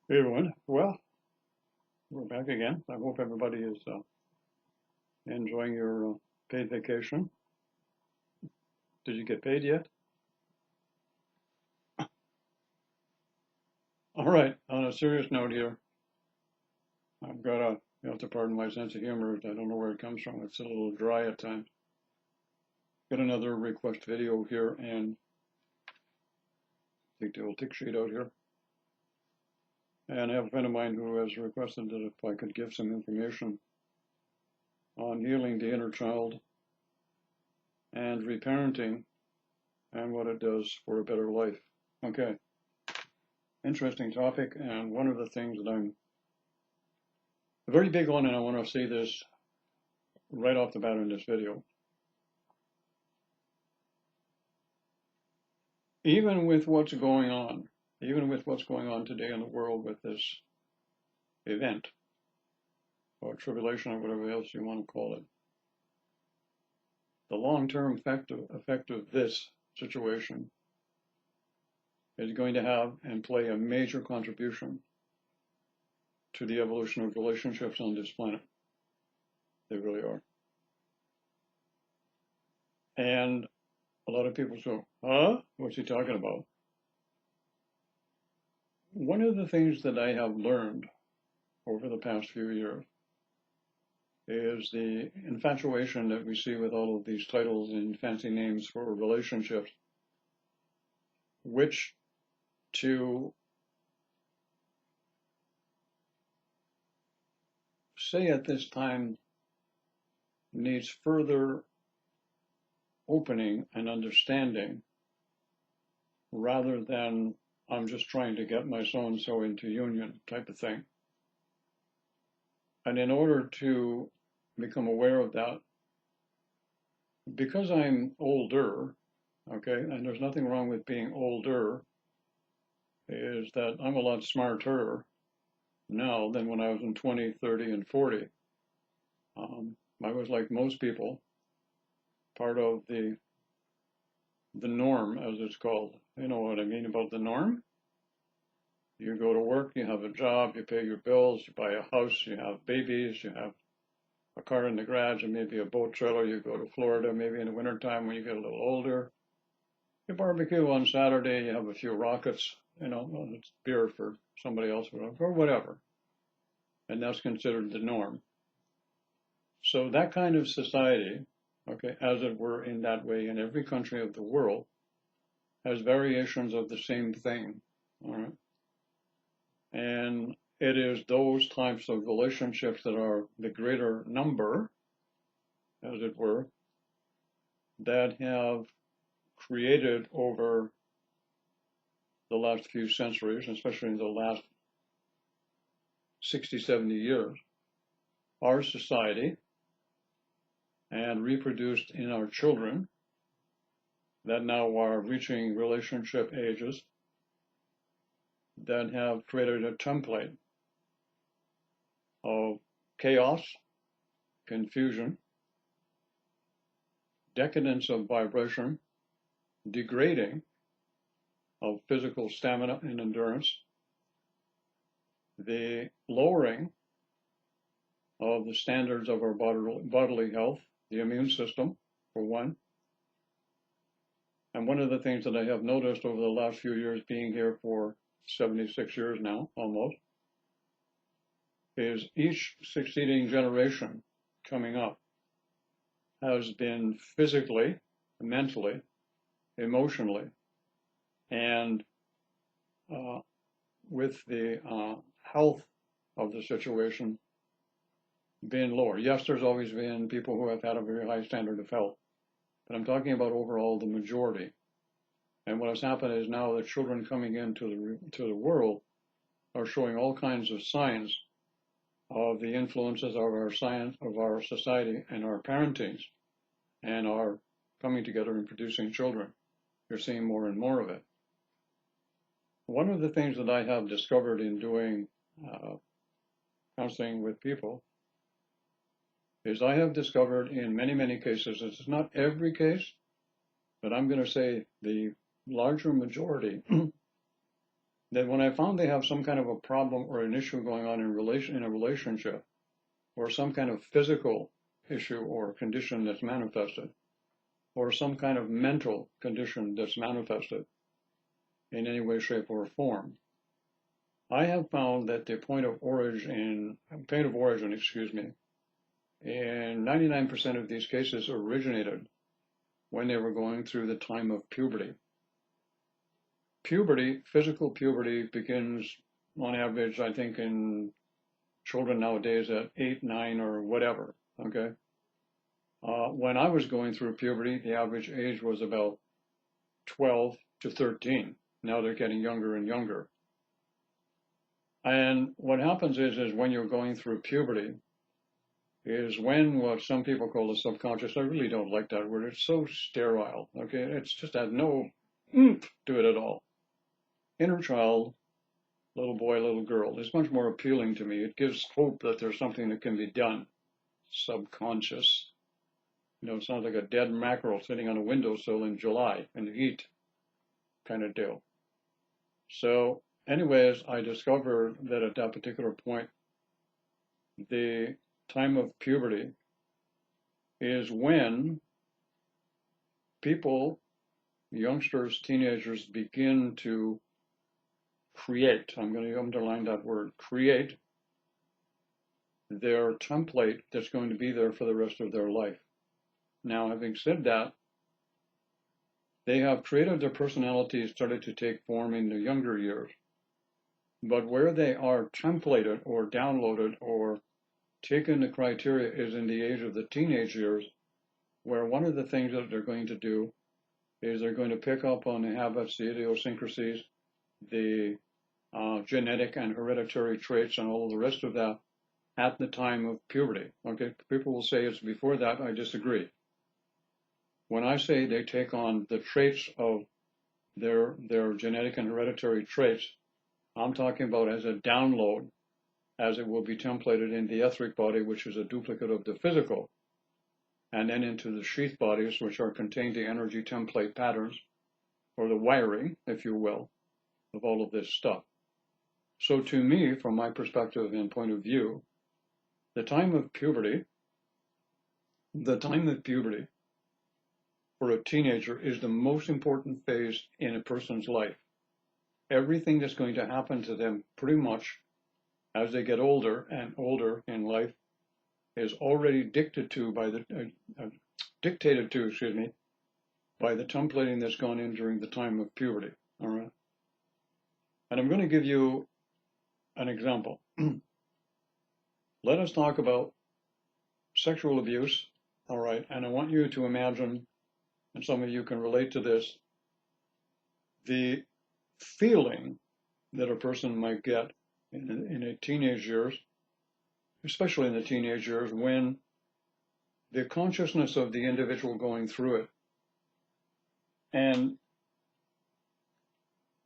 Hey everyone, well, we're back again. I hope everybody is enjoying your paid vacation. Did you get paid yet? All right, on a serious note here, I've got you have to pardon my sense of humor. I don't know where it comes from. It's a little dry at times. Got another request video here and take the old tick sheet out here. And I have a friend of mine who has requested that if I could give some information on healing the inner child and reparenting and what it does for a better life. Okay. Interesting topic, and one of the things that I'm very big on, and I want to say this right off the bat in this video, even with what's going on today in the world with this event, or tribulation, or whatever else you want to call it, the long-term effect of this situation is going to have and play a major contribution to the evolution of relationships on this planet. They really are. And a lot of people say, huh? What's he talking about? One of the things that I have learned over the past few years is the infatuation that we see with all of these titles and fancy names for relationships, which to say at this time needs further opening and understanding rather than I'm just trying to get my so-and-so into union type of thing. And in order to become aware of that, because I'm older, okay, and there's nothing wrong with being older, is that I'm a lot smarter now than when I was in 20, 30, and 40. I was like most people, part of the norm, as it's called. You know what I mean about the norm? You go to work, you have a job, you pay your bills, you buy a house, you have babies, you have a car in the garage, and maybe a boat trailer. You go to Florida, maybe in the wintertime when you get a little older. You barbecue on Saturday, you have a few rockets, you know, it's beer for somebody else or whatever. And that's considered the norm. So that kind of society, okay, as it were in that way in every country of the world, has variations of the same thing, all right? And it is those types of relationships that are the greater number, as it were, that have created over the last few centuries, especially in the last 60, 70 years, our society and reproduced in our children that now are reaching relationship ages that have created a template of chaos, confusion, decadence of vibration, degrading of physical stamina and endurance, the lowering of the standards of our bodily health, the immune system, for one. And one of the things that I have noticed over the last few years, being here for 76 years now, almost, is each succeeding generation coming up has been physically, mentally, emotionally, and with the health of the situation being lower. Yes, there's always been people who have had a very high standard of health, but I'm talking about overall the majority. And what has happened is now the children coming into the world are showing all kinds of signs of the influences of our science, of our society, and our parentings, and are coming together and producing children. You're seeing more and more of it. One of the things that I have discovered in doing counseling with people is I have discovered in many, many cases, it's not every case, but I'm going to say the larger majority, that when I found they have some kind of a problem or an issue going on in a relationship, or some kind of physical issue or condition that's manifested, or some kind of mental condition that's manifested in any way, shape, or form, I have found that the point of origin, in 99% of these cases originated when they were going through the time of puberty. Puberty, physical puberty, begins on average, I think, in children nowadays at 8, 9, or whatever, okay? When I was going through puberty, the average age was about 12 to 13. Now they're getting younger and younger. And what happens is when you're going through puberty, is when what some people call the subconscious, I really don't like that word, it's so sterile, okay? It's just had no oomph to it at all. Inner child, little boy, little girl, is much more appealing to me. It gives hope that there's something that can be done. Subconscious. You know, it sounds like a dead mackerel sitting on a windowsill in July in the heat kind of deal. So anyways, I discovered that at that particular point, the time of puberty is when people, youngsters, teenagers, begin to create, I'm going to underline that word, create their template that's going to be there for the rest of their life. Now, having said that, they have created their personalities, started to take form in the younger years. But where they are templated or downloaded or taken the criteria is in the age of the teenage years, where one of the things that they're going to do is they're going to pick up on the habits, the idiosyncrasies, the genetic and hereditary traits and all the rest of that at the time of puberty. Okay, people will say it's before that. I disagree. When I say they take on the traits of their genetic and hereditary traits, I'm talking about as a download, as it will be templated in the etheric body, which is a duplicate of the physical, and then into the sheath bodies, which are contained the energy template patterns, or the wiring, if you will, of all of this stuff. So to me, from my perspective and point of view, the time of puberty for a teenager is the most important phase in a person's life. Everything that's going to happen to them pretty much as they get older and older in life is already dictated to by the templating that's gone in during the time of puberty. All right. And I'm going to give you an example. Let us talk about sexual abuse. All right. And I want you to imagine, and some of you can relate to this, the feeling that a person might get in a teenage years, especially in the teenage years, when the consciousness of the individual going through it and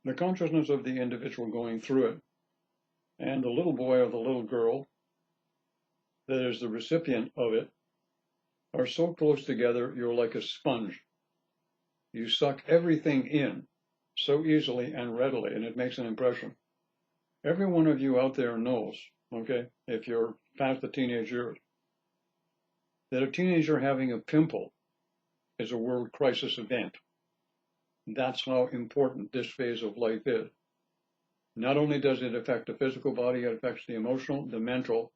the consciousness of the individual going through it and the little boy or the little girl that is the recipient of it are so close together, you're like a sponge. You suck everything in so easily and readily, and it makes an impression. Every one of you out there knows, okay, if you're past the teenage years, that a teenager having a pimple is a world crisis event. That's how important this phase of life is. Not only does it affect the physical body, it affects the emotional, the mental,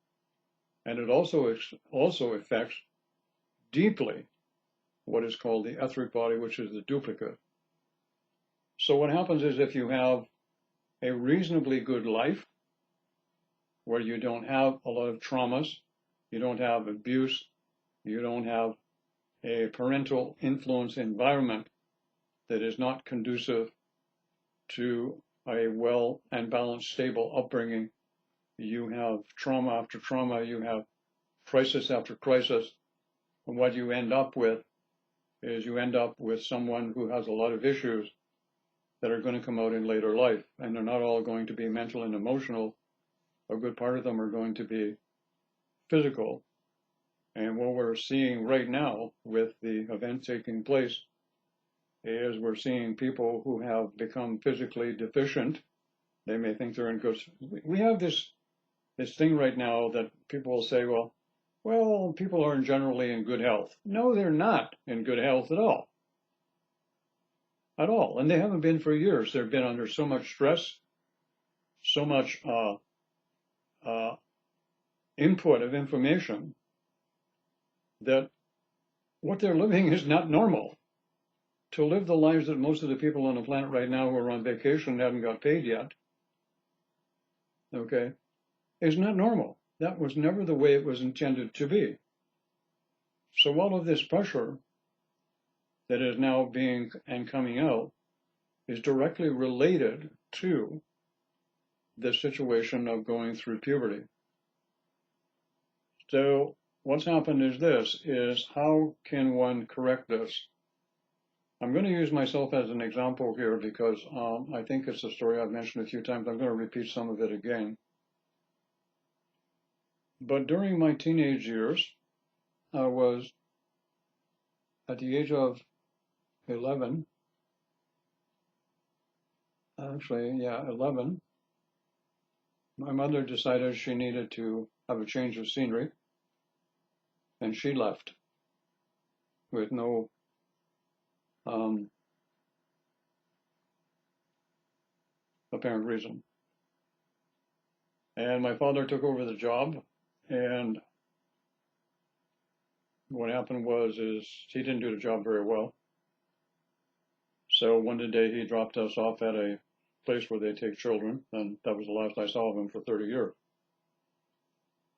and it also affects deeply what is called the etheric body, which is the duplicate. So what happens is if you have a reasonably good life where you don't have a lot of traumas, you don't have abuse, you don't have a parental influence environment that is not conducive to a well and balanced, stable upbringing, you have trauma after trauma, you have crisis after crisis, and what you end up with is you end up with someone who has a lot of issues that are going to come out in later life, and they're not all going to be mental and emotional. A good part of them are going to be physical. And what we're seeing right now with the event taking place is we're seeing people who have become physically deficient They may think they're in good. We have this thing right now that people will say, well, people are generally in good health. No, they're not in good health at all, and they haven't been for years. They've been under so much stress, so much uh, input of information that what they're living is not normal. To live the lives that most of the people on the planet right now who are on vacation and haven't got paid yet, okay, is not normal. That was never the way it was intended to be. So all of this pressure that is now being and coming out is directly related to the situation of going through puberty. So what's happened is this, is how can one correct this? I'm going to use myself as an example here because I think it's a story I've mentioned a few times. I'm going to repeat some of it again. But during my teenage years, I was at the age of 11, 11, my mother decided she needed to have a change of scenery, and she left with no apparent reason. And my father took over the job, and what happened is he didn't do the job very well. So one day he dropped us off at a place where they take children, and that was the last I saw of him for 30 years.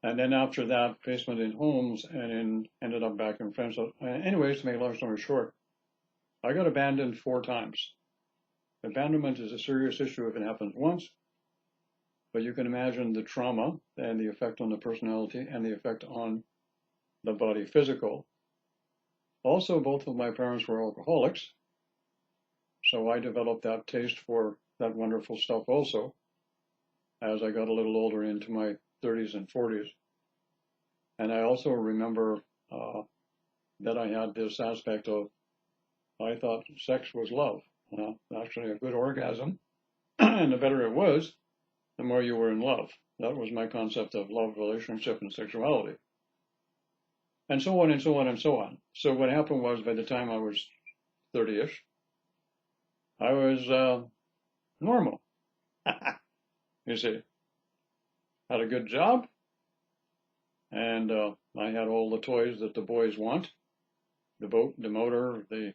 And then after that, placement in homes, and ended up back in France. So, anyways, to make a long story short, I got abandoned 4 times. Abandonment is a serious issue if it happens once, but you can imagine the trauma and the effect on the personality and the effect on the body physical. Also, both of my parents were alcoholics, so I developed that taste for that wonderful stuff also as I got a little older into my 30s and 40s. And I also remember that I had this aspect of, I thought sex was love. Actually a good orgasm, and the better it was, the more you were in love. That was my concept of love, relationship, and sexuality. And so on and so on and so on. So what happened was, by the time I was 30-ish, I was normal. You see, had a good job, and I had all the toys that the boys want, the boat, the motor, the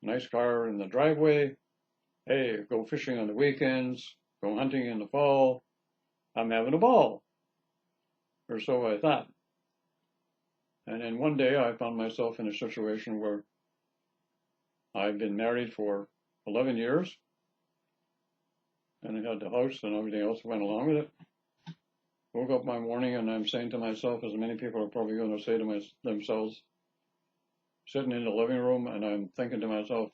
nice car in the driveway. Hey, go fishing on the weekends, go hunting in the fall. I'm having a ball, or so I thought. And then one day I found myself in a situation where I've been married for 11 years, and I had the house and everything else went along with it. Woke up one morning and I'm saying to myself, as many people are probably going to say to themselves, sitting in the living room, and I'm thinking to myself,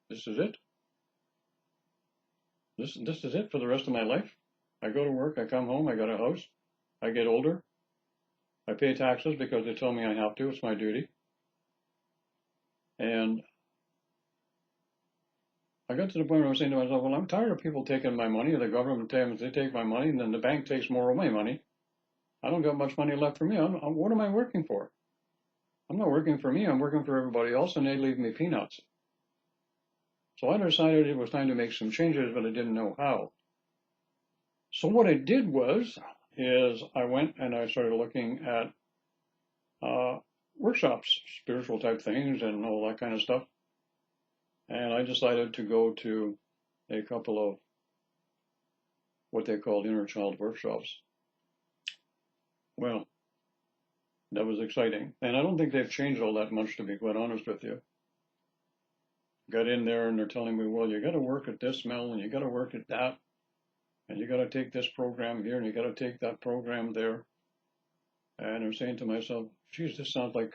this is it? This is it for the rest of my life? I go to work, I come home, I got a house, I get older, I pay taxes because they tell me I have to, it's my duty. And I got to the point where I was saying to myself, well, I'm tired of people taking my money, the government they take my money, and then the bank takes more of my money. I don't got much money left for me. What am I working for? I'm not working for me, I'm working for everybody else, and they leave me peanuts. So I decided it was time to make some changes, but I didn't know how. So what I did is I went and I started looking at workshops, spiritual type things and all that kind of stuff. And I decided to go to a couple of what they called inner child workshops. Well, that was exciting. And I don't think they've changed all that much, to be quite honest with you. Got in there and they're telling me, well, you got to work at this, Mel, and you got to work at that. And you got to take this program here and you got to take that program there. And I'm saying to myself, geez, this sounds like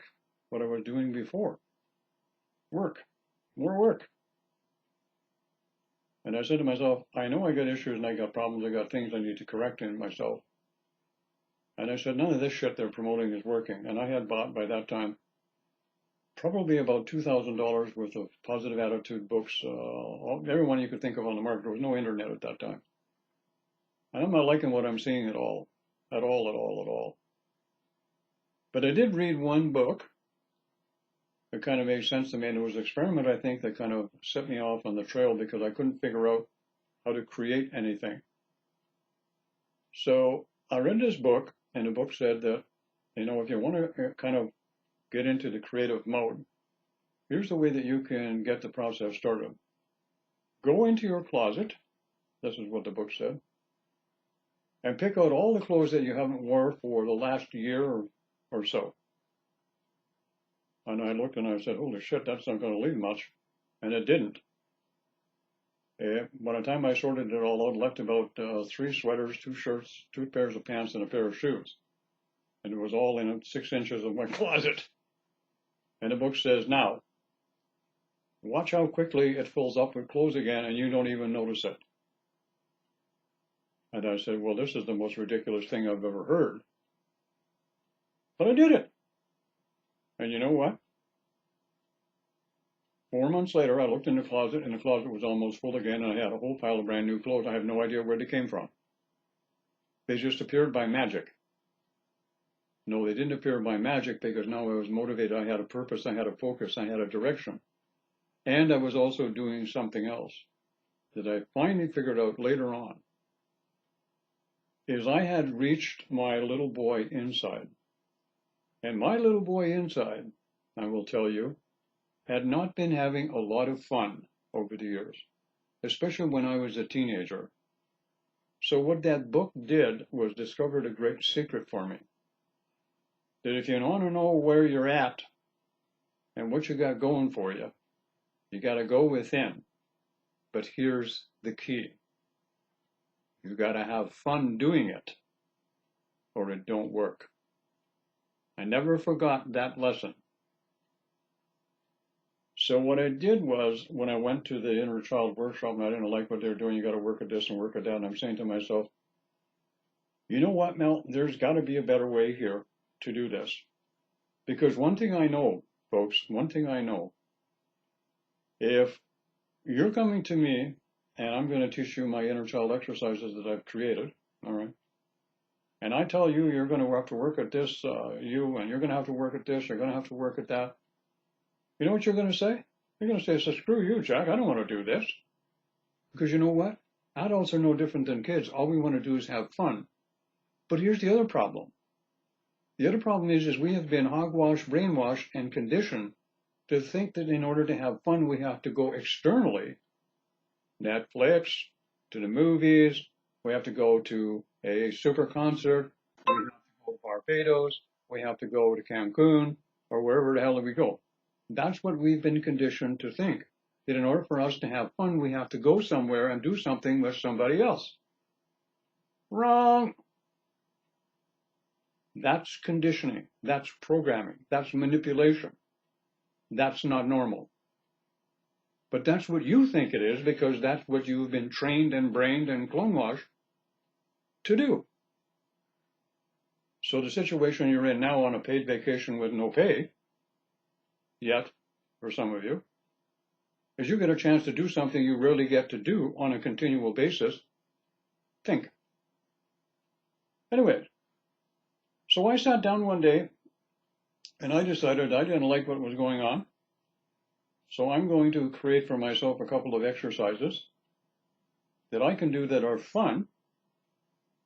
what I was doing before. Work, more work. And I said to myself, I know I got issues and I got problems, I got things I need to correct in myself. And I said, none of this shit they're promoting is working. And I had bought by that time probably about $2,000 worth of positive attitude books, every one you could think of on the market. There was no internet at that time. I'm not liking what I'm seeing at all. At all, at all, at all. But I did read one book that kind of made sense to me, and it was an experiment, I think, that kind of set me off on the trail because I couldn't figure out how to create anything. So I read this book, and the book said that, if you want to kind of get into the creative mode, here's the way that you can get the process started. Go into your closet, this is what the book said, and pick out all the clothes that you haven't worn for the last year or so. And I looked and I said, holy shit, that's not going to leave much. And it didn't. By the time I sorted it all out, left about 3 sweaters, 2 shirts, 2 pairs of pants, and a pair of shoes. And it was all in 6 inches of my closet. And the book says, now, watch how quickly it fills up with clothes again and you don't even notice it. And I said, well, this is the most ridiculous thing I've ever heard. But I did it. And you know what? 4 months later, I looked in the closet, and the closet was almost full again, and I had a whole pile of brand new clothes. I have no idea where they came from. They just appeared by magic. No, they didn't appear by magic because now I was motivated. I had a purpose, I had a focus, I had a direction. And I was also doing something else that I finally figured out later on. Is I had reached my little boy inside. And my little boy inside, I will tell you, had not been having a lot of fun over the years, especially when I was a teenager. So what that book did was discovered a great secret for me. That if you want to know where you're at and what you got going for you, you got to go within. But here's the key. You got to have fun doing it, or it don't work. I never forgot that lesson. So what I did was, when I went to the inner child workshop and I didn't like what they were doing, you got to work at this and work at that, and I'm saying to myself, you know what, Mel, there's got to be a better way here to do this. Because one thing I know, folks, one thing I know, if you're coming to me and I'm going to teach you my inner child exercises that I've created, all right, and I tell you you're going to have to work at this, and you're going to have to work at this, you're going to have to work at that, you know what you're going to say? You're going to say, so screw you, Jack, I don't want to do this. Because you know what? Adults are no different than kids. All we want to do is have fun. But here's the other problem. The other problem is we have been hogwashed, brainwashed, and conditioned to think that in order to have fun, we have to go externally. Netflix, to the movies, we have to go to a super concert, we have to go to Barbados, we have to go to Cancun, or wherever the hell we go. That's what we've been conditioned to think. That in order for us to have fun, we have to go somewhere and do something with somebody else. Wrong. That's conditioning. That's programming. That's manipulation. That's not normal. But that's what you think it is because that's what you've been trained and brained and clone-washed to do. So the situation you're in now on a paid vacation with no pay, yet, for some of you, is you get a chance to do something you rarely get to do on a continual basis. Think. Anyway, so I sat down one day and I decided I didn't like what was going on. So I'm going to create for myself a couple of exercises that I can do that are fun,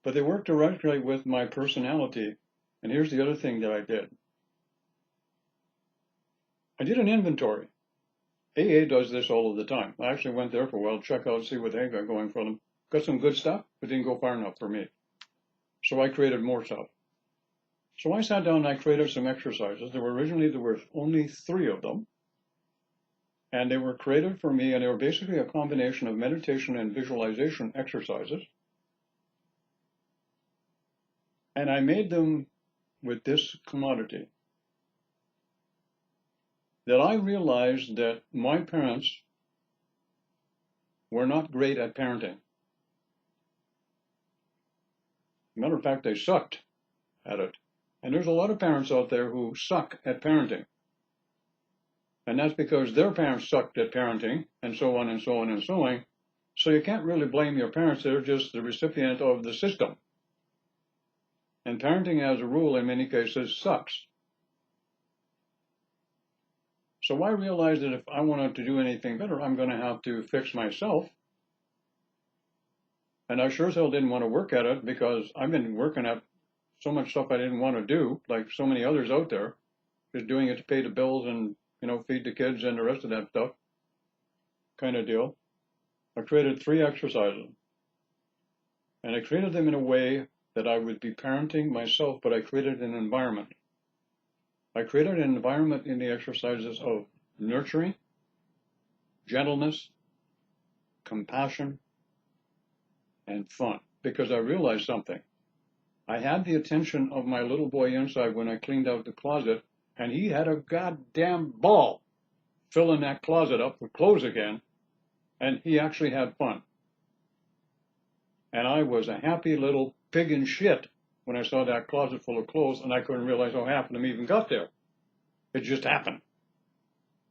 but they work directly with my personality. And here's the other thing that I did. I did an inventory. AA does this all of the time. I actually went there for a while, check out, see what they got going for them. Got some good stuff, but didn't go far enough for me. So I created more stuff. So I sat down and I created some exercises. There were only 3 of them. And they were created for me, and they were basically a combination of meditation and visualization exercises. And I made them with this commodity. That I realized that my parents were not great at parenting. Matter of fact, they sucked at it. And there's a lot of parents out there who suck at parenting. And that's because their parents sucked at parenting, and so on and so on and so on. So you can't really blame your parents. They're just the recipient of the system. And parenting, as a rule, in many cases, sucks. So I realized that if I wanted to do anything better, I'm going to have to fix myself. And I sure as hell didn't want to work at it, because I've been working at so much stuff I didn't want to do, like so many others out there, just doing it to pay the bills and, feed the kids and the rest of that stuff kind of deal. I created 3 exercises. And I created them in a way that I would be parenting myself, but I created an environment. I created an environment in the exercises of nurturing, gentleness, compassion, and fun. Because I realized something. I had the attention of my little boy inside when I cleaned out the closet, and he had a goddamn ball filling that closet up with clothes again, and he actually had fun. And I was a happy little pig in shit when I saw that closet full of clothes, and I couldn't realize how half of them even got there. It just happened.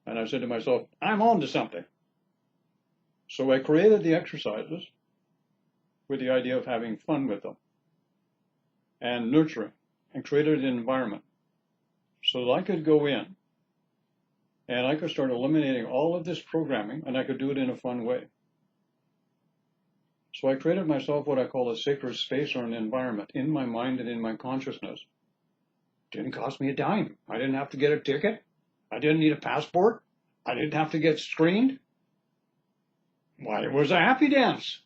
And I said to myself, I'm on to something. So I created the exercises with the idea of having fun with them and nurturing, and created an environment so that I could go in and I could start eliminating all of this programming, and I could do it in a fun way. So I created myself what I call a sacred space or an environment in my mind and in my consciousness. It didn't cost me a dime. I didn't have to get a ticket. I didn't need a passport. I didn't have to get screened. Why, it was a happy dance.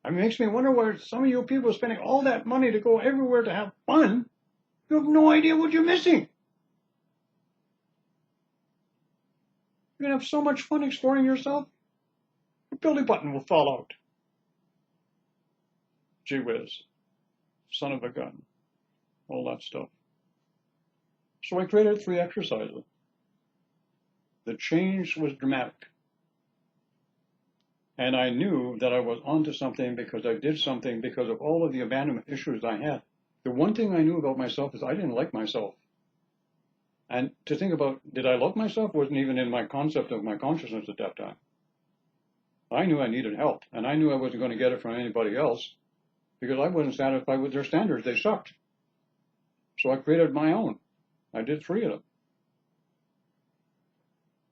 It makes me wonder why some of you people are spending all that money to go everywhere to have fun. You have no idea what you're missing. You're going to have so much fun exploring yourself, your belly button will fall out. Gee whiz, son of a gun, all that stuff. So I created 3 exercises. The change was dramatic. And I knew that I was onto something because I did something because of all of the abandonment issues I had. The one thing I knew about myself is I didn't like myself. And to think about, did I love myself, wasn't even in my concept of my consciousness at that time. I knew I needed help, and I knew I wasn't going to get it from anybody else because I wasn't satisfied with their standards. They sucked. So I created my own. I did 3 of them.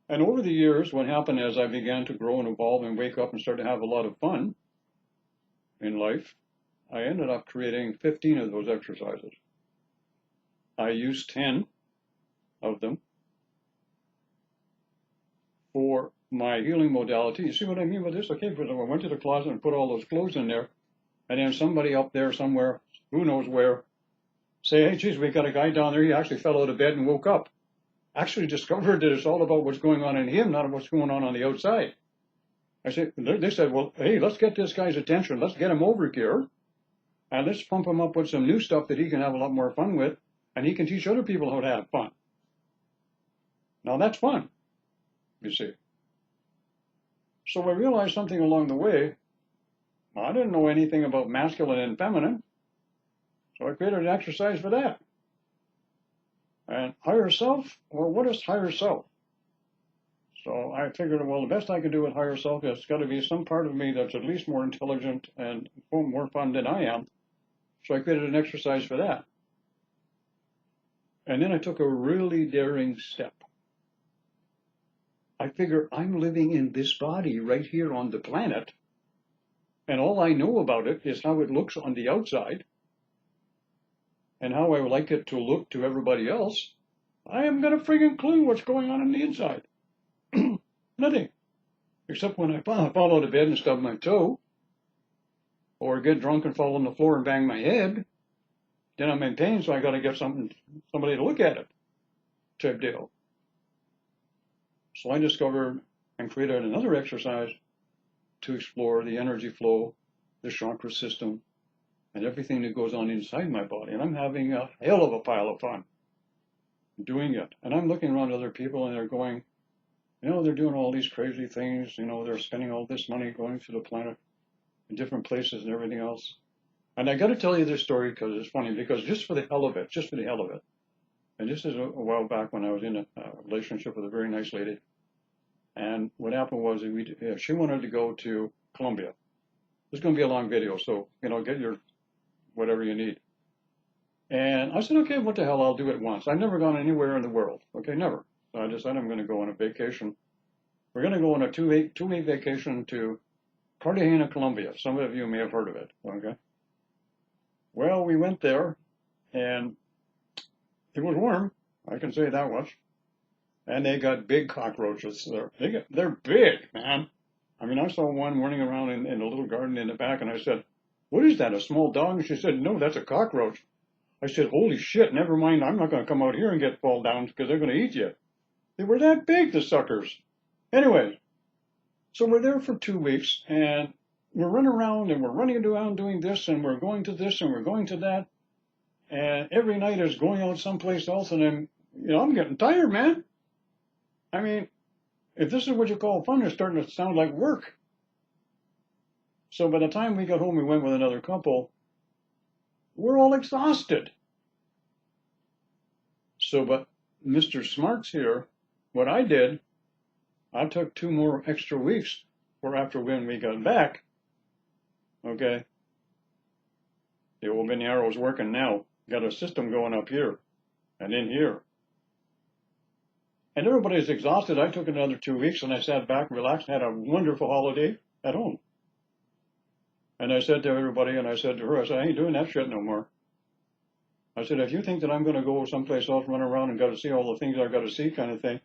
And over the years, what happened as I began to grow and evolve and wake up and start to have a lot of fun in life, I ended up creating 15 of those exercises. I used 10 of them for my healing modality. You see what I mean by this? Okay, because I went to the closet and put all those clothes in there, and then somebody up there somewhere, who knows where, say, hey, geez, we got a guy down there, he actually fell out of bed and woke up. Actually discovered that it's all about what's going on in him, not what's going on the outside. They said, well, hey, let's get this guy's attention. Let's get him over here, and let's pump him up with some new stuff that he can have a lot more fun with, and he can teach other people how to have fun. Now that's fun, you see. So I realized something along the way. I didn't know anything about masculine and feminine, so I created an exercise for that. And higher self, well, what is higher self? So I figured, well, the best I can do with higher self is got to be some part of me that's at least more intelligent and more fun than I am. So I created an exercise for that. And then I took a really daring step. I figure I'm living in this body right here on the planet, and all I know about it is how it looks on the outside and how I would like it to look to everybody else. I haven't got a friggin' clue what's going on the inside. Nothing. Except when I fall out of bed and stub my toe, or get drunk and fall on the floor and bang my head, then I'm in pain, so I got to get somebody to look at it, type deal. So I discovered and created another exercise to explore the energy flow, the chakra system, and everything that goes on inside my body. And I'm having a hell of a pile of fun doing it. And I'm looking around at other people and they're going, they're doing all these crazy things. They're spending all this money going through the planet in different places and everything else. And I got to tell you this story because it's funny, because just for the hell of it, and this is a while back when I was in a relationship with a very nice lady. And what happened was she wanted to go to Colombia. It's going to be a long video, so, get your whatever you need. And I said, okay, what the hell, I'll do it once. I've never gone anywhere in the world. Okay, never. So I decided I'm going to go on a vacation. We're going to go on a two-week vacation to Cartagena, Colombia. Some of you may have heard of it. Okay. Well, we went there, and it was warm. I can say that much. And they got big cockroaches there. They're big, man. I mean, I saw one running around in a little garden in the back, and I said, what is that, a small dog? And she said, no, that's a cockroach. I said, holy shit, never mind, I'm not going to come out here and fall down because they're going to eat you. They were that big, the suckers. Anyway, so we're there for 2 weeks, and we're running around, and we're running around doing this, and we're going to this, and we're going to that. And every night is going out someplace else, and then, I'm getting tired, man. I mean, if this is what you call fun, it's starting to sound like work. So by the time we got home, we went with another couple. We're all exhausted. So, but Mr. Smart's here, what I did, I took 2 more extra weeks for after when we got back. Okay. The old Arrow's working now. Got a system going up here and in here. And everybody's exhausted. I took another 2 weeks and I sat back, relaxed, had a wonderful holiday at home. And I said to everybody, and I said to her, I said, I ain't doing that shit no more. I said, if you think that I'm going to go someplace else, run around and got to see all the things I've got to see kind of thing,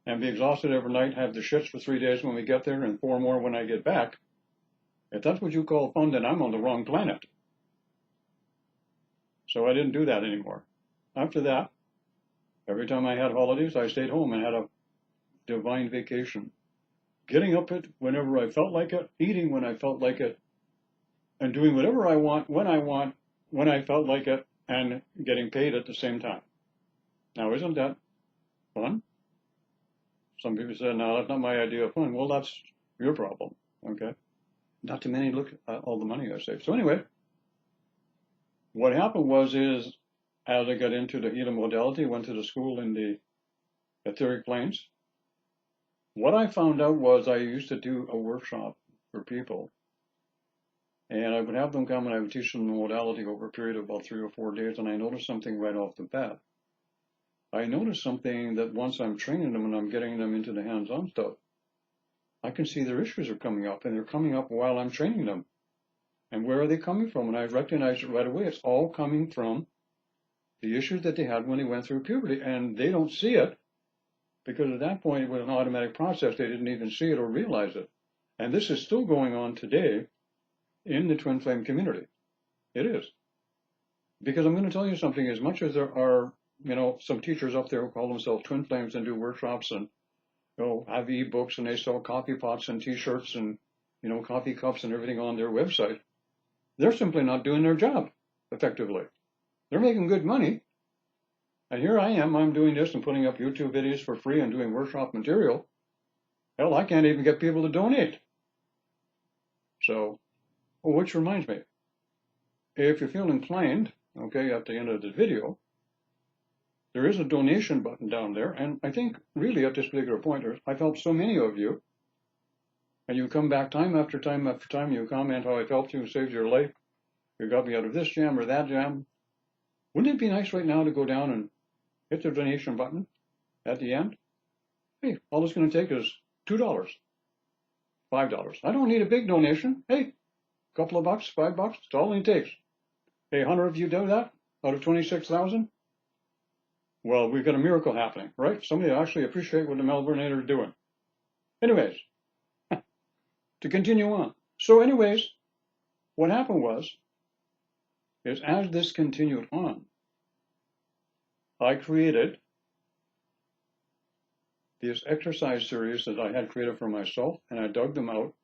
and be exhausted every night, have the shits for 3 days when we get there and 4 more when I get back, if that's what you call fun, then I'm on the wrong planet. So I didn't do that anymore. After that, every time I had holidays, I stayed home and had a divine vacation. Getting up it whenever I felt like it, eating when I felt like it, and doing whatever I want, when I felt like it, and getting paid at the same time. Now, isn't that fun? Some people say, no, that's not my idea of fun. Well, that's your problem, okay? Not too many look at all the money I saved. So anyway, what happened is, as I got into the healing modality, went to the school in the etheric planes, what I found out was I used to do a workshop for people. And I would have them come and I would teach them the modality over a period of about 3 or 4 days. And I noticed something right off the bat. I noticed something that once I'm training them and I'm getting them into the hands-on stuff, I can see their issues are coming up, and they're coming up while I'm training them. And where are they coming from? And I recognized it right away. It's all coming from the issues that they had when they went through puberty. And they don't see it because at that point it was an automatic process. They didn't even see it or realize it. And this is still going on today in the twin flame community. It is. Because I'm going to tell you something, as much as there are, some teachers up there who call themselves twin flames and do workshops and, have e-books and they sell coffee pots and t-shirts and, coffee cups and everything on their website, they're simply not doing their job effectively. They're making good money. And here I am, I'm doing this and putting up YouTube videos for free and doing workshop material. Hell, I can't even get people to donate. So, which reminds me, if you feel inclined, okay, at the end of the video, there is a donation button down there. And I think really at this particular point, I've helped so many of you. And you come back time after time after time, you comment how I've helped you, saved your life. You got me out of this jam or that jam. Wouldn't it be nice right now to go down and hit the donation button at the end? Hey, all it's going to take is $2, $5. I don't need a big donation. Hey, couple of bucks, $5, it's all it takes. Hey, 100 of you do that out of 26,000? Well, we've got a miracle happening, right? Somebody actually appreciate what the Melbourneators are doing. Anyways, to continue on. So anyways, what happened is as this continued on, I created this exercise series that I had created for myself, and I dug them out,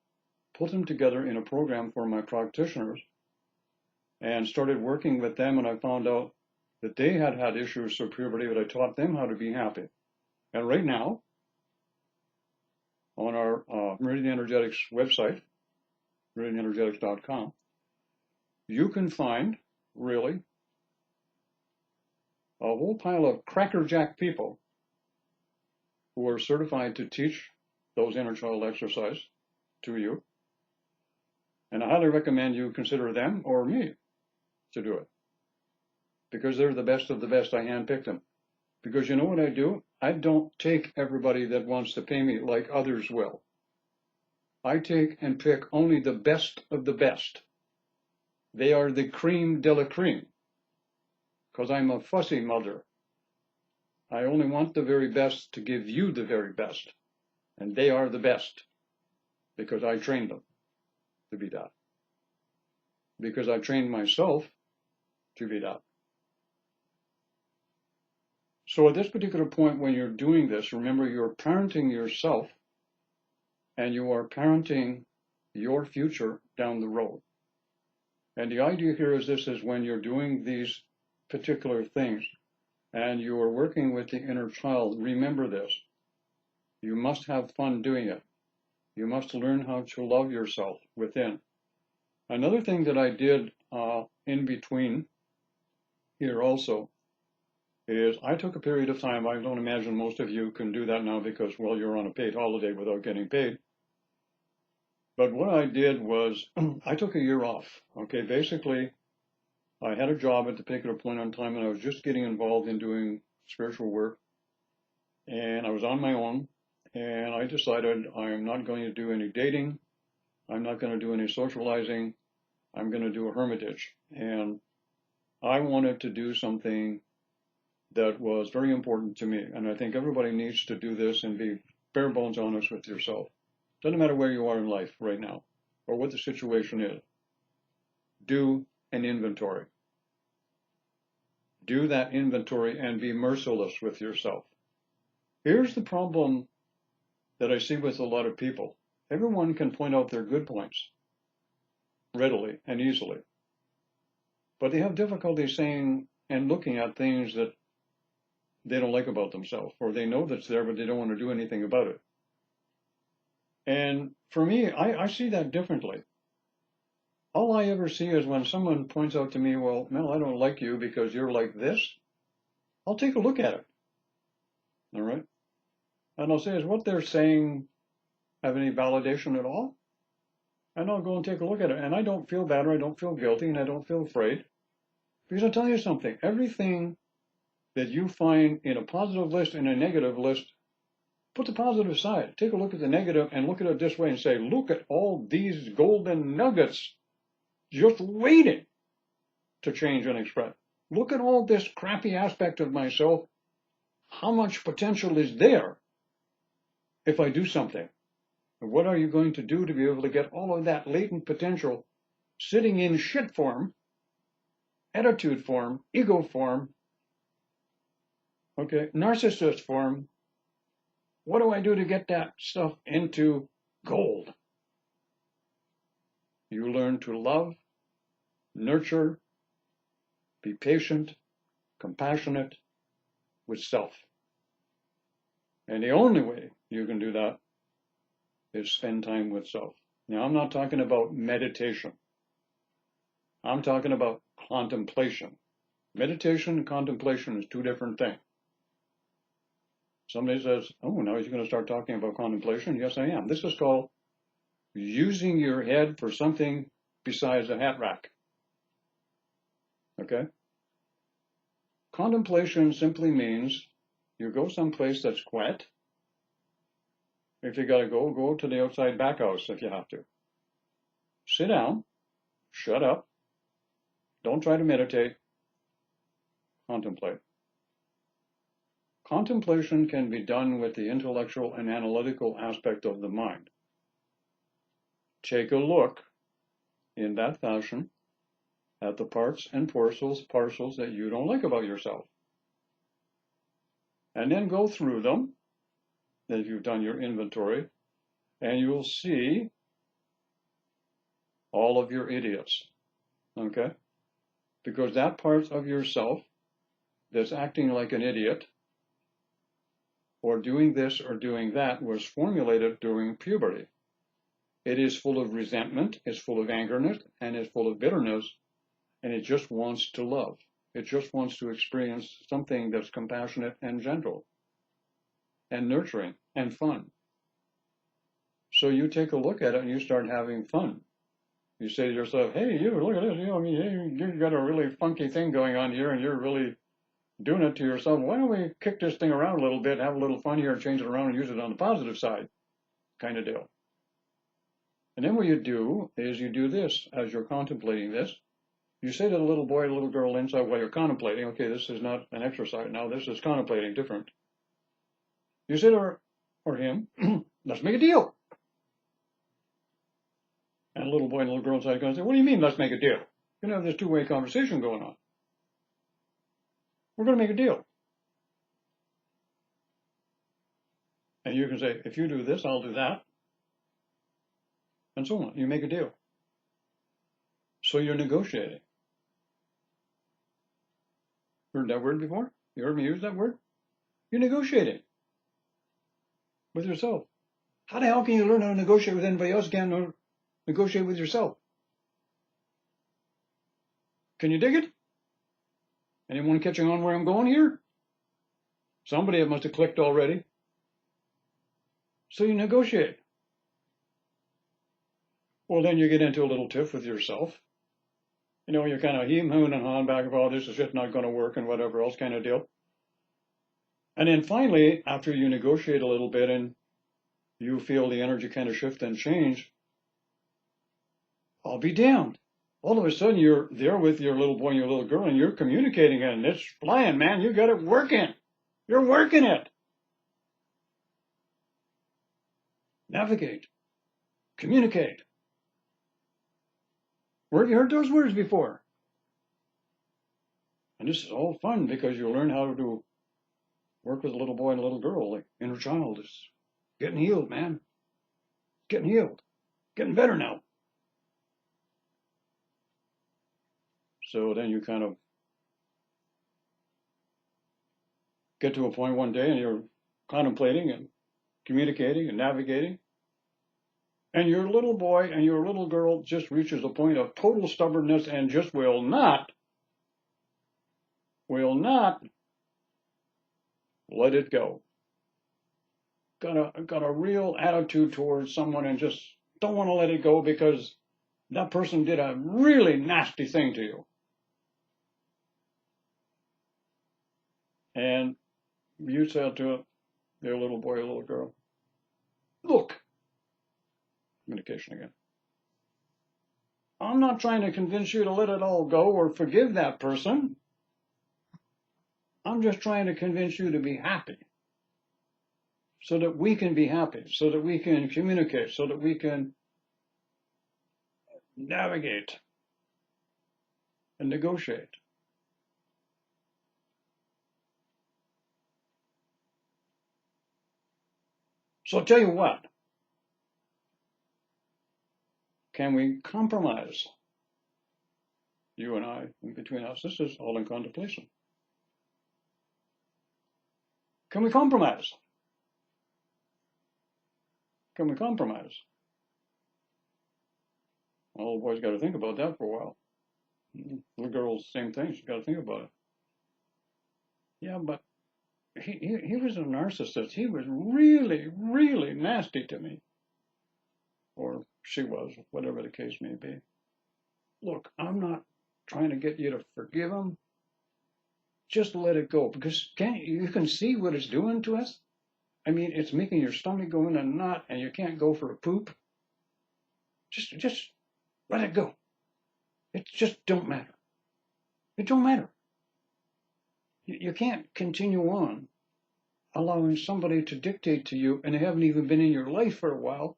put them together in a program for my practitioners, and started working with them, and I found out that they had issues with puberty, but I taught them how to be happy. And right now, on our Meridian Energetics website, meridianenergetics.com, you can find, really, a whole pile of crackerjack people who are certified to teach those inner child exercise to you. And I highly recommend you consider them or me to do it. Because they're the best of the best. I handpicked them. Because you know what I do? I don't take everybody that wants to pay me like others will. I take and pick only the best of the best. They are the cream de la cream. Because I'm a fussy mother. I only want the very best to give you the very best. And they are the best. Because I trained them to be that. Because I trained myself to be that. So at this particular point, when you're doing this, remember you're parenting yourself and you are parenting your future down the road. And the idea here is this is when you're doing these particular things and you are working with the inner child, remember this. You must have fun doing it. You must learn how to love yourself within. Another thing that I did in between here also is I took a period of time. I don't imagine most of you can do that now because, well, you're on a paid holiday without getting paid. But what I did was I took a year off. Okay, basically, I had a job at the particular point in time and I was just getting involved in doing spiritual work. And I was on my own and I decided I'm not going to do any dating. I'm not going to do any socializing. I'm going to do a hermitage. And I wanted to do something that was very important to me. And I think everybody needs to do this and be bare bones honest with yourself. Doesn't matter where you are in life right now or what the situation is. Do an inventory. Do that inventory and be merciless with yourself. Here's the problem that I see with a lot of people. Everyone can point out their good points readily and easily. But they have difficulty saying and looking at things that they don't like about themselves, or they know that's there, but they don't want to do anything about it. And for me, I see that differently. All I ever see is when someone points out to me, well, Mel, I don't like you because you're like this. I'll take a look at it. All right? And I'll say, is what they're saying have any validation at all? And I'll go and take a look at it. And I don't feel bad or I don't feel guilty and I don't feel afraid. Because I'll tell you something, everything that you find in a positive list and a negative list, put the positive aside. Take a look at the negative and look at it this way and say, look at all these golden nuggets just waiting to change and express. Look at all this crappy aspect of myself. How much potential is there if I do something? And what are you going to do to be able to get all of that latent potential sitting in shit form, attitude form, ego form, okay, narcissist form? What do I do to get that stuff into gold? You learn to love, nurture, be patient, compassionate with self. And the only way you can do that is spend time with self. Now, I'm not talking about meditation. I'm talking about contemplation. Meditation and contemplation is two different things. Somebody says, oh, now you're going to start talking about contemplation? Yes, I am. This is called using your head for something besides a hat rack. Okay? Contemplation simply means you go someplace that's quiet. If you got to go to the outside back house if you have to. Sit down, shut up, don't try to meditate, contemplate. Contemplation can be done with the intellectual and analytical aspect of the mind. Take a look in that fashion at the parts and parcels that you don't like about yourself. And then go through them, if you've done your inventory, and you'll see all of your idiots, okay? Because that part of yourself that's acting like an idiot or doing this or doing that was formulated during puberty. It is full of resentment, it's full of angerness, and it's full of bitterness, and it just wants to love. It just wants to experience something that's compassionate and gentle and nurturing and fun. So you take a look at it and you start having fun. You say to yourself, hey, you, look at this. You know, I mean, you've got a really funky thing going on here and you're really doing it to yourself. Why don't we kick this thing around a little bit, have a little fun here and change it around and use it on the positive side kind of deal. And then what you do is you do this as you're contemplating this. You say to the little boy, little girl inside while you're contemplating, okay, this is not an exercise now, this is contemplating different. You say to her or him, let's make a deal. And a little boy and a little girl inside are going to say, what do you mean, let's make a deal? You're going to have this two-way conversation going on. We're going to make a deal. And you can say, if you do this, I'll do that. And so on. You make a deal. So you're negotiating. Heard that word before? You heard me use that word? You're negotiating with yourself. How the hell can you learn how to negotiate with anybody else? You can't negotiate with yourself. Can you dig it? Anyone catching on where I'm going here? Somebody must have clicked already. So you negotiate. Well, then you get into a little tiff with yourself. You know, you're kind of hewing and hawing back about, oh, this is just not going to work and whatever else kind of deal. And then finally, after you negotiate a little bit and you feel the energy kind of shift and change, I'll be damned. All of a sudden, you're there with your little boy and your little girl, and you're communicating, and it's flying, man. You got it working. You're working it. Navigate. Communicate. Where have you heard those words before? And this is all fun because you learn how to work with a little boy and a little girl. Like inner child is getting healed, man. Getting healed. Getting better now. So then you kind of get to a point one day and you're contemplating and communicating and navigating. And your little boy and your little girl just reaches a point of total stubbornness and just will not let it go. Got a real attitude towards someone and just don't want to let it go because that person did a really nasty thing to you. And you said to your little boy or little girl, look, communication again. I'm not trying to convince you to let it all go or forgive that person. I'm just trying to convince you to be happy. So that we can be happy, so that we can communicate, so that we can navigate and negotiate. So I'll tell you what, can we compromise? You and I, in between us, this is all in contemplation. Can we compromise? Can we compromise? Well, the boy's got to think about that for a while. The girl's same thing, she's got to think about it. Yeah, but he was a narcissist. He was really, really nasty to me. Or she was, whatever the case may be. Look, I'm not trying to get you to forgive him. Just let it go, because you can see what it's doing to us. I mean, it's making your stomach go in a knot, and you can't go for a poop. Just let it go. It just don't matter. It don't matter. You can't continue on allowing somebody to dictate to you, and they haven't even been in your life for a while,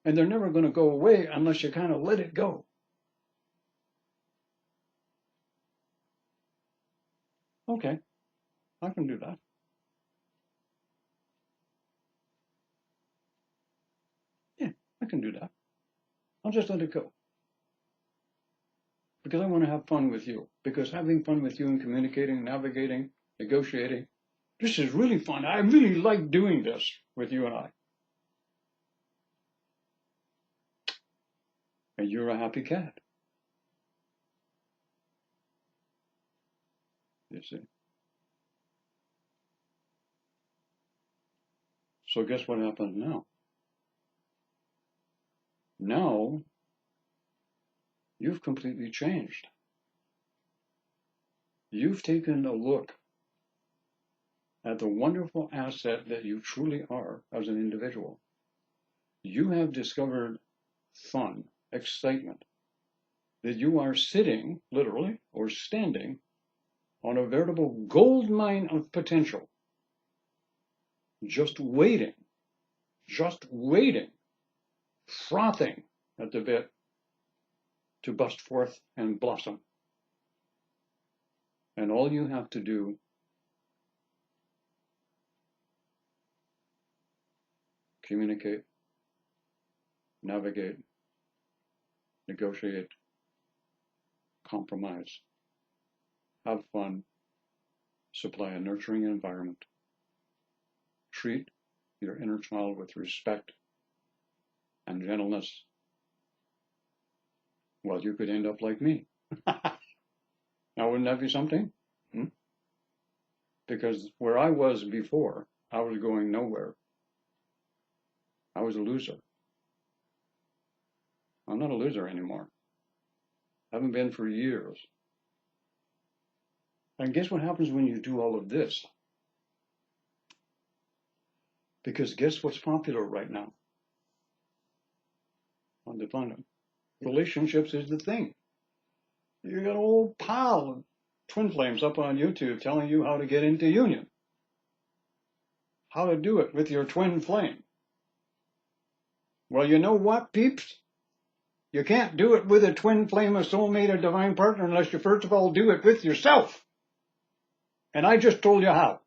and they're never going to go away unless you kind of let it go. Okay, I can do that. Yeah, I can do that. I'll just let it go. Because I want to have fun with you. Because having fun with you and communicating, navigating, negotiating, this is really fun. I really like doing this with you and I. And you're a happy cat. You see. So guess what happens now? Now you've completely changed. You've taken a look at the wonderful asset that you truly are as an individual. You have discovered fun, excitement, that you are sitting, literally, or standing on a veritable gold mine of potential, just waiting, frothing at the bit to bust forth and blossom. And all you have to do communicate, navigate, negotiate, compromise, have fun, supply a nurturing environment, treat your inner child with respect and gentleness. Well, you could end up like me. Now, wouldn't that be something? Because where I was before, I was going nowhere. I was a loser. I'm not a loser anymore. I haven't been for years. And guess what happens when you do all of this? Because guess what's popular right now on the planet? Relationships is the thing. You got an old pal of twin flames up on YouTube telling you how to get into union. How to do it with your twin flame. Well, you know what, peeps? You can't do it with a twin flame, a soulmate, a divine partner, unless you first of all do it with yourself. And I just told you how.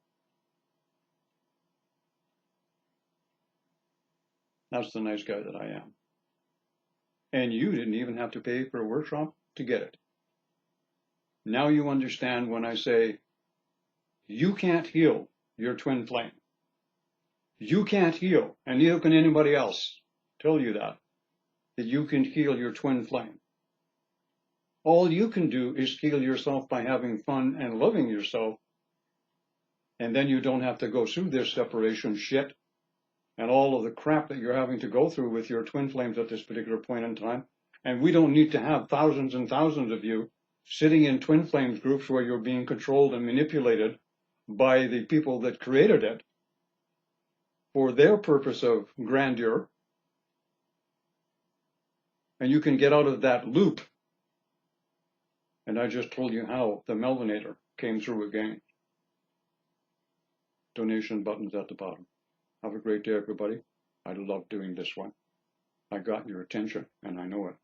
That's the nice guy that I am. And you didn't even have to pay for a workshop to get it. Now you understand when I say, you can't heal your twin flame. You can't heal, and neither can anybody else tell you that you can heal your twin flame. All you can do is heal yourself by having fun and loving yourself, and then you don't have to go through this separation shit and all of the crap that you're having to go through with your twin flames at this particular point in time. And we don't need to have thousands and thousands of you sitting in twin flames groups where you're being controlled and manipulated by the people that created it for their purpose of grandeur. And you can get out of that loop. And I just told you how the Melvinator came through again. Donation buttons at the bottom. Have a great day, everybody. I love doing this one. I got your attention, and I know it.